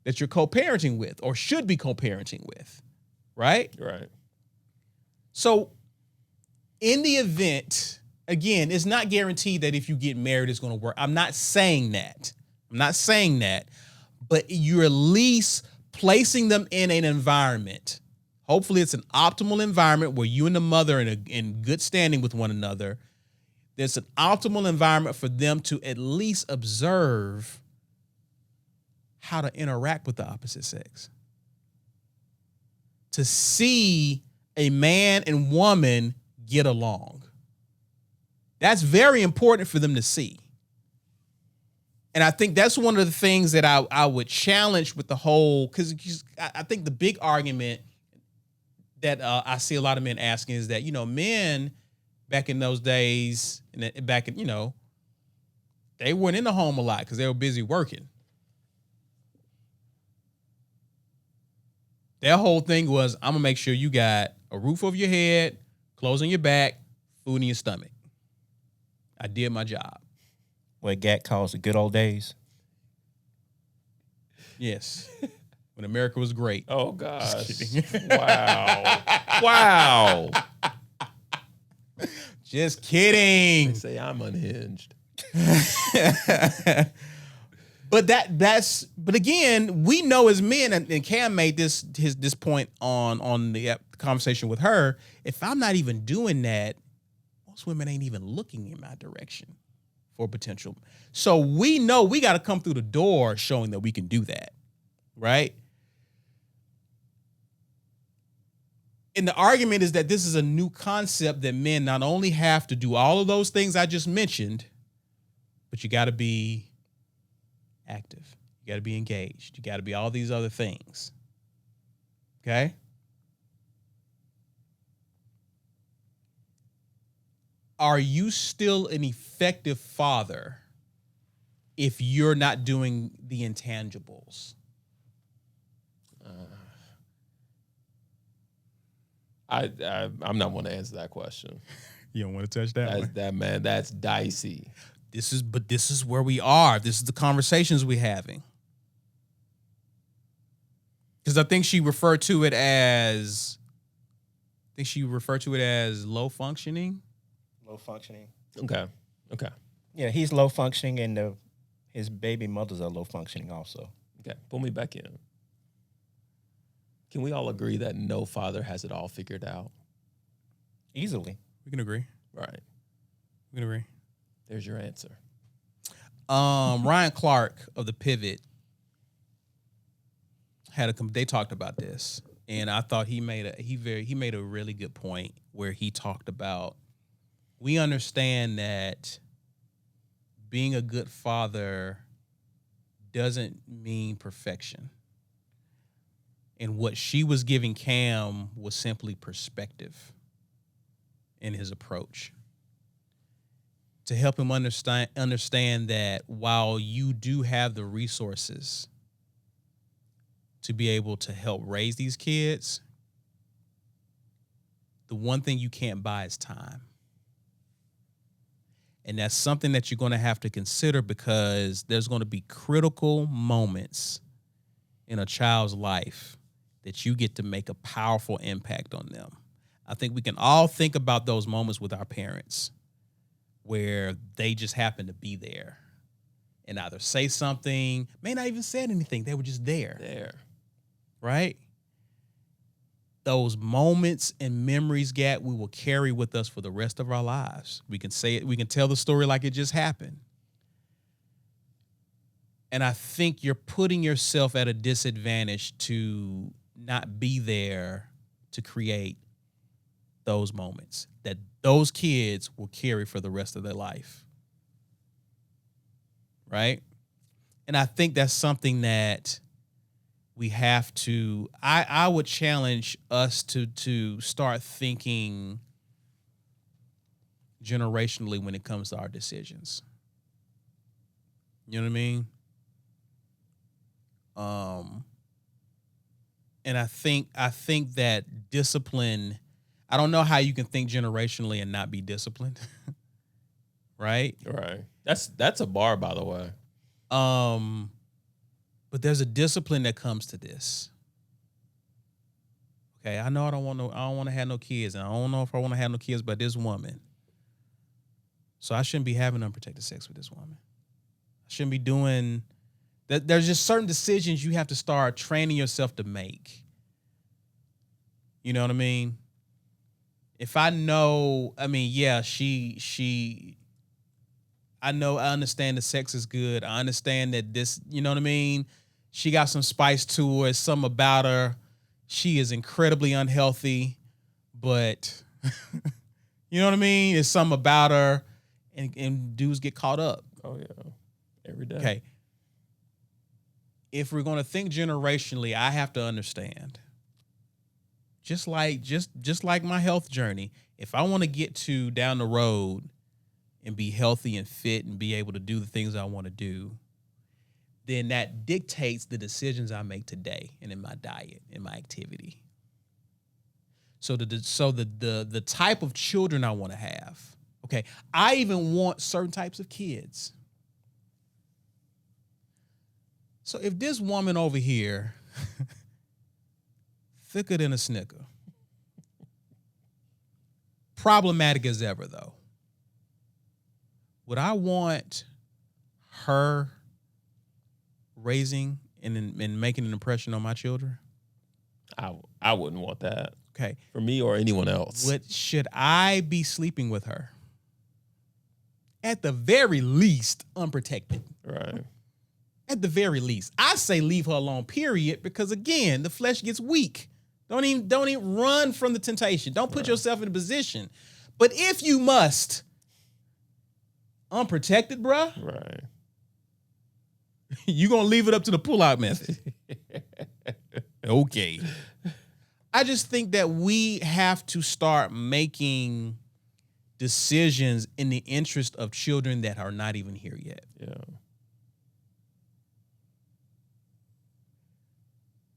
Speaker 1: that you're co-parenting with or should be co-parenting with, right?
Speaker 2: Right.
Speaker 1: So in the event, again, it's not guaranteed that if you get married, it's going to work. I'm not saying that. But you're at least placing them in an environment. Hopefully it's an optimal environment where you and the mother are in good standing with one another. There's an optimal environment for them to at least observe how to interact with the opposite sex. To see a man and woman get along. That's very important for them to see. And I think that's one of the things that I would challenge with the whole, because I think the big argument that I see a lot of men asking is that, men back in those days, they weren't in the home a lot because they were busy working. Their whole thing was, I'm going to make sure you got a roof over your head, clothes on your back, food in your stomach. I did my job.
Speaker 7: What Gat calls the good old days.
Speaker 1: Yes. When America was great.
Speaker 2: Oh, gosh. Just kidding. Wow.
Speaker 1: Just kidding.
Speaker 2: They say I'm unhinged.
Speaker 1: But but again, we know as men, and Cam made this point on the conversation with her. If I'm not even doing that, most women ain't even looking in my direction for potential. So we know we got to come through the door showing that we can do that, right? And the argument is that this is a new concept that men not only have to do all of those things I just mentioned, but you got to be active. You got to be engaged. You got to be all these other things. Okay? Are you still an effective father if you're not doing the intangibles?
Speaker 2: I'm not going to answer that question.
Speaker 1: You don't want to touch that one?
Speaker 2: That man, that's dicey.
Speaker 1: This is where we are. This is the conversations we're having. Because I think she referred to it as low functioning.
Speaker 7: Low functioning.
Speaker 2: Okay.
Speaker 7: Yeah, he's low functioning, and his baby mothers are low functioning also.
Speaker 2: Okay, pull me back in. Can we all agree that no father has it all figured out?
Speaker 7: Easily.
Speaker 1: We can agree.
Speaker 2: Right.
Speaker 1: We can agree.
Speaker 2: There's your answer.
Speaker 1: Ryan Clark of The Pivot they talked about this, and I thought he made a really good point where he talked about, we understand that being a good father doesn't mean perfection. And what she was giving Cam was simply perspective in his approach to help him understand that while you do have the resources to be able to help raise these kids, the one thing you can't buy is time. And that's something that you're going to have to consider, because there's going to be critical moments in a child's life that you get to make a powerful impact on them. I think we can all think about those moments with our parents where they just happen to be there and either say something, may not even said anything, they were just there. Right? Those moments and memories, Gat, we will carry with us for the rest of our lives. We can say it, we can tell the story like it just happened. And I think you're putting yourself at a disadvantage to not be there to create those moments that those kids will carry for the rest of their life. Right? And I think that's something that we have to, I would challenge us to start thinking generationally when it comes to our decisions. You know what I mean? And I think that discipline, I don't know how you can think generationally and not be disciplined. Right?
Speaker 2: Right. That's a bar, by the way.
Speaker 1: But there's a discipline that comes to this. Okay, I know I don't want to have no kids, and I don't know if I want to have no kids by this woman. So I shouldn't be having unprotected sex with this woman. I shouldn't be doing that. There's just certain decisions you have to start training yourself to make. You know what I mean? If I know, I mean, yeah, I understand the sex is good. I understand that this, you know what I mean? She got some spice to her. It's something about her. She is incredibly unhealthy, but you know what I mean? It's something about her, and dudes get caught up.
Speaker 2: Oh, yeah. Every day.
Speaker 1: Okay. If we're going to think generationally, I have to understand. Just like my health journey, if I want to get to down the road and be healthy and fit and be able to do the things I want to do, then that dictates the decisions I make today and in my diet, in my activity. So the type of children I want to have. Okay, I even want certain types of kids. So if this woman over here, thicker than a Snicker, problematic as ever though, would I want her raising and making an impression on my children?
Speaker 2: I wouldn't want that.
Speaker 1: Okay.
Speaker 2: For me or anyone else.
Speaker 1: Should I be sleeping with her? At the very least, unprotected.
Speaker 2: Right.
Speaker 1: At the very least. I say leave her alone, period, because again, the flesh gets weak. Don't even run from the temptation. Don't put yourself in a position. But if you must, unprotected, bruh,
Speaker 2: Right.
Speaker 1: you gonna leave it up to the pull-out method. Okay. I just think that we have to start making decisions in the interest of children that are not even here yet.
Speaker 2: Yeah.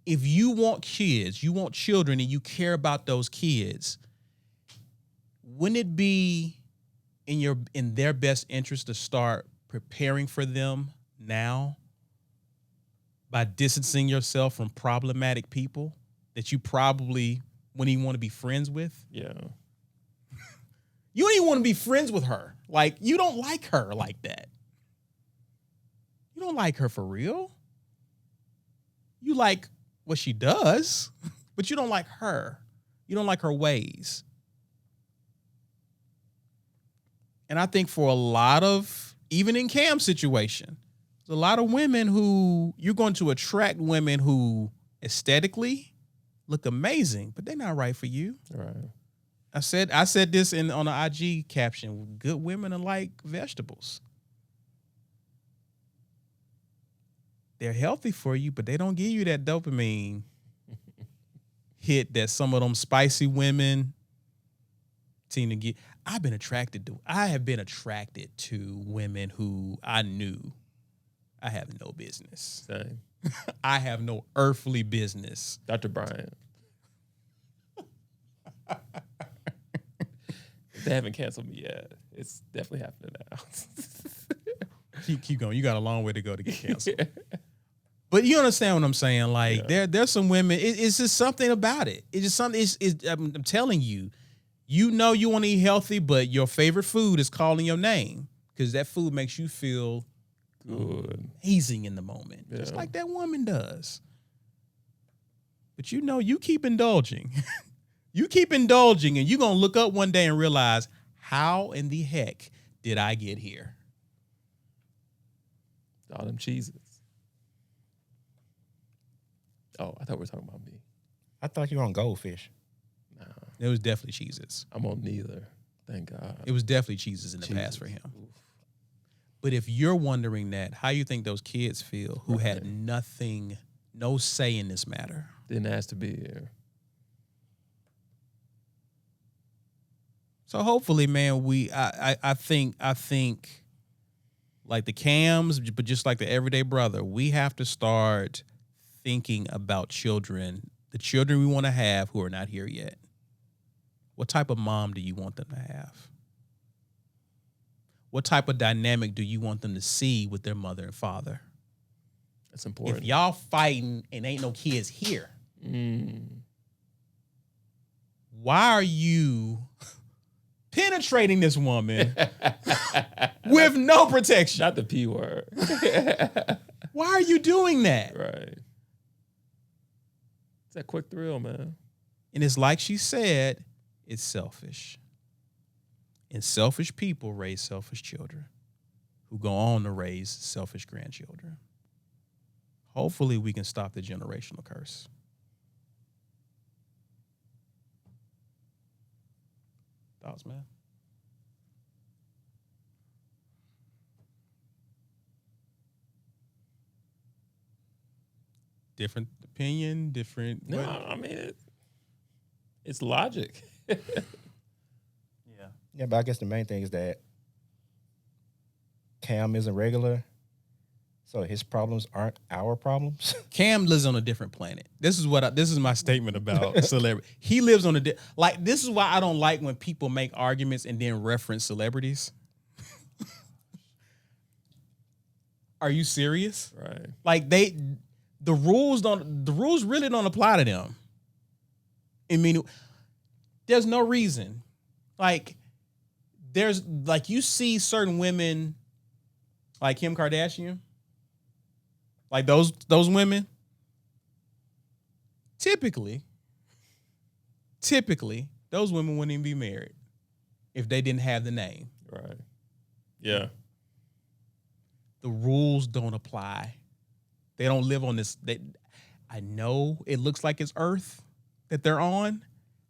Speaker 1: If you want kids, you want children, and you care about those kids, wouldn't it be in their best interest to start preparing for them now by distancing yourself from problematic people that you probably wouldn't even want to be friends with?
Speaker 2: Yeah.
Speaker 1: You don't even want to be friends with her. Like, you don't like her like that. You don't like her for real. You like what she does, but you don't like her. You don't like her ways. And I think for a lot of, even in Cam's situation, there's a lot of women who, you're going to attract women who aesthetically look amazing, but they're not right for you.
Speaker 2: Right.
Speaker 1: I said this on the IG caption. Good women are like vegetables. They're healthy for you, but they don't give you that dopamine hit that some of them spicy women seem to get. I have been attracted to women who I knew I have no business.
Speaker 2: Same.
Speaker 1: I have no earthly business.
Speaker 2: Dr. Bryant. They haven't canceled me yet. It's definitely happening now.
Speaker 1: Keep going. You got a long way to go to get canceled. But you understand what I'm saying? Like, there's some women. It's just something about it. It's just something. I'm telling you. You know you want to eat healthy, but your favorite food is calling your name because that food makes you feel
Speaker 2: good,
Speaker 1: amazing in the moment, just like that woman does. But you know, you keep indulging. You keep indulging, and you're going to look up one day and realize, how in the heck did I get here?
Speaker 2: All them cheeses. Oh, I thought we were talking about me.
Speaker 7: I thought you were on goldfish.
Speaker 2: Nah,
Speaker 1: It was definitely cheeses.
Speaker 2: I'm on neither. Thank God.
Speaker 1: It was definitely cheeses in the past for him. But if you're wondering that, how you think those kids feel who had nothing, no say in this matter?
Speaker 2: Didn't ask to be here.
Speaker 1: So hopefully, man, I think like the Cams, but just like the everyday brother, we have to start thinking about children, the children we want to have who are not here yet. What type of mom do you want them to have? What type of dynamic do you want them to see with their mother and father?
Speaker 2: That's important.
Speaker 1: If y'all fighting and ain't no kids here, why are you penetrating this woman with no protection?
Speaker 2: Not the P word.
Speaker 1: Why are you doing that?
Speaker 2: Right. It's that quick thrill, man.
Speaker 1: And it's like she said, it's selfish. And selfish people raise selfish children who go on to raise selfish grandchildren. Hopefully we can stop the generational curse. Thoughts, man? Different opinion, different.
Speaker 2: No, I mean, it's logic.
Speaker 7: Yeah, but I guess the main thing is that Cam isn't regular, so his problems aren't our problems.
Speaker 1: Cam lives on a different planet. This is my statement about celebrity. He lives on this is why I don't like when people make arguments and then reference celebrities. Are you serious?
Speaker 2: Right.
Speaker 1: Like the rules really don't apply to them. I mean, there's no reason. Like, there's like, you see certain women like Kim Kardashian, like those women, typically those women wouldn't even be married if they didn't have the name.
Speaker 2: Right. Yeah.
Speaker 1: The rules don't apply. They don't live on this. I know it looks like it's Earth, that they're on,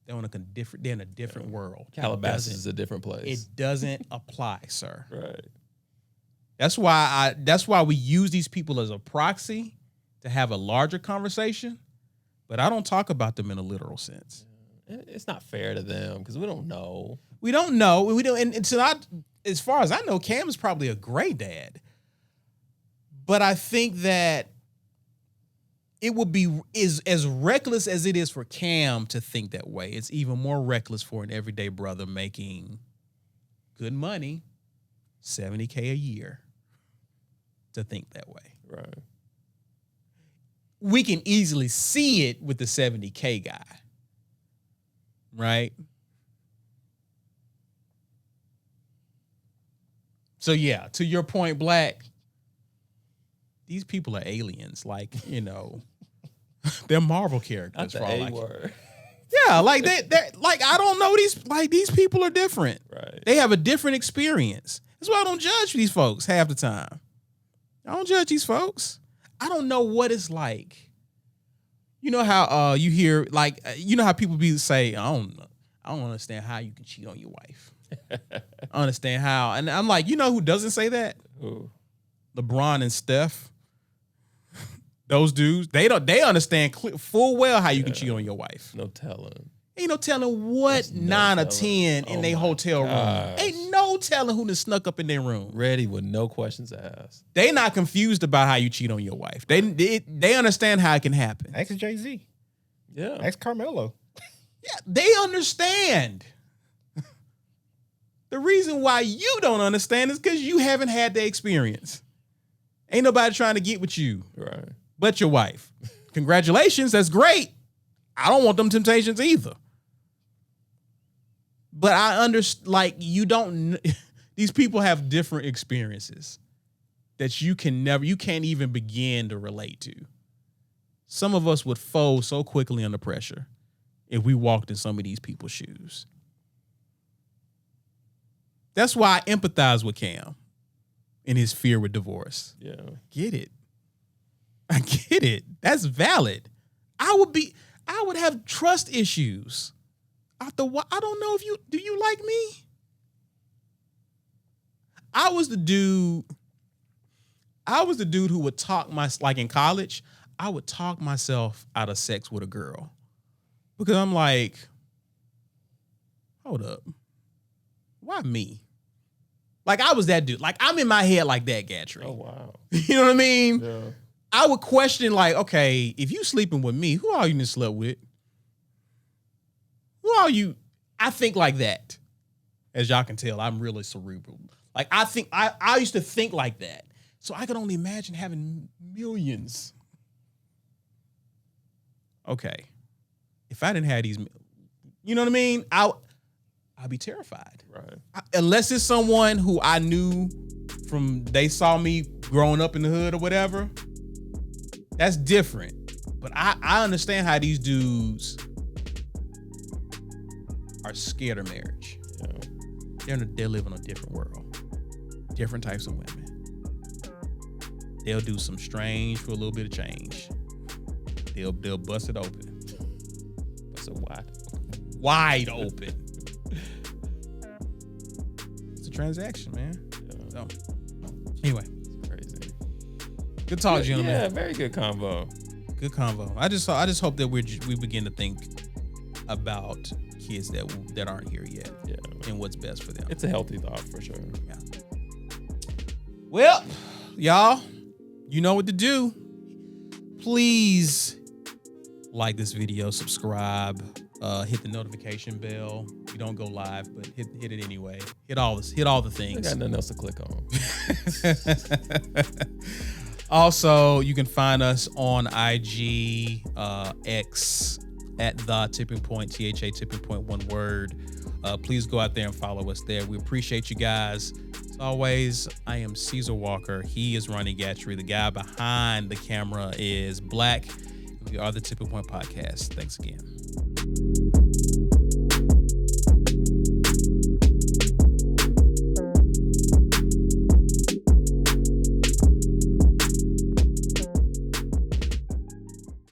Speaker 1: they're in a different world.
Speaker 2: Calabasas is a different place.
Speaker 1: It doesn't apply, sir.
Speaker 2: Right.
Speaker 1: That's why we use these people as a proxy to have a larger conversation, but I don't talk about them in a literal sense.
Speaker 2: It's not fair to them because we don't know.
Speaker 1: We don't know. We don't. And so as far as I know, Cam is probably a great dad. But I think that it would be as reckless as it is for Cam to think that way. It's even more reckless for an everyday brother making good money, $70K a year, to think that way.
Speaker 2: Right.
Speaker 1: We can easily see it with the $70K guy. Right? So yeah, to your point, Black, these people are aliens. Like, they're Marvel characters.
Speaker 2: That's the A word.
Speaker 1: Yeah, like they're like, I don't know, these people are different.
Speaker 2: Right.
Speaker 1: They have a different experience. That's why I don't judge these folks half the time. I don't judge these folks. I don't know what it's like. You know how you hear, like, how people say, I don't understand how you can cheat on your wife. I understand how. And I'm like, who doesn't say that?
Speaker 2: Ooh.
Speaker 1: LeBron and Steph. Those dudes, they understand full well how you can cheat on your wife.
Speaker 2: No telling.
Speaker 1: Ain't no telling what 9 or 10 in their hotel room. Ain't no telling who done snuck up in their room.
Speaker 2: Ready with no questions asked.
Speaker 1: They not confused about how you cheat on your wife. They understand how it can happen.
Speaker 7: Ask Jay-Z.
Speaker 2: Yeah.
Speaker 7: Ask Carmelo.
Speaker 1: Yeah, they understand. The reason why you don't understand is because you haven't had the experience. Ain't nobody trying to get with you.
Speaker 2: Right.
Speaker 1: But your wife. Congratulations, that's great. I don't want them temptations either. But I understand, like, these people have different experiences that you can't even begin to relate to. Some of us would fold so quickly under pressure if we walked in some of these people's shoes. That's why I empathize with Cam in his fear with divorce.
Speaker 2: Yeah.
Speaker 1: Get it. I get it. That's valid. I would have trust issues. I don't know do you like me? I was the dude who would like in college, I would talk myself out of sex with a girl. Because I'm like, hold up. Why me? Like, I was that dude. Like, I'm in my head like that, Gatry.
Speaker 2: Oh, wow.
Speaker 1: You know what I mean?
Speaker 2: Yeah.
Speaker 1: I would question, like, okay, if you sleeping with me, who are you to sleep with? Who are you? I think like that. As y'all can tell, I'm really cerebral. Like, I used to think like that. So I could only imagine having millions. Okay. If I didn't have these, you know what I mean? I'd be terrified.
Speaker 2: Right.
Speaker 1: Unless it's someone who I knew they saw me growing up in the hood or whatever. That's different. But I understand how these dudes are scared of marriage. Yeah. They're living in a different world. Different types of women. They'll do some strange for a little bit of change. They'll bust it open. Bust it wide open. It's a transaction, man. Yeah. So anyway.
Speaker 2: Crazy.
Speaker 1: Good talk, gentlemen.
Speaker 2: Yeah, very good convo.
Speaker 1: Good convo. I just hope that we begin to think about kids that aren't here yet.
Speaker 2: Yeah.
Speaker 1: And what's best for them.
Speaker 2: It's a healthy thought for sure.
Speaker 1: Yeah. Well, y'all, you know what to do. Please like this video, subscribe, hit the notification bell. We don't go live, but hit it anyway. Hit all the things.
Speaker 2: I got nothing else to click on.
Speaker 1: Also, you can find us on IG, X, at The Tipping Point, THA Tipping Point, one word. Please go out there and follow us there. We appreciate you guys. As always, I am Caesar Walker. He is Ronnie Gatry. The guy behind the camera is Black. We are The Tipping Point Podcast. Thanks again.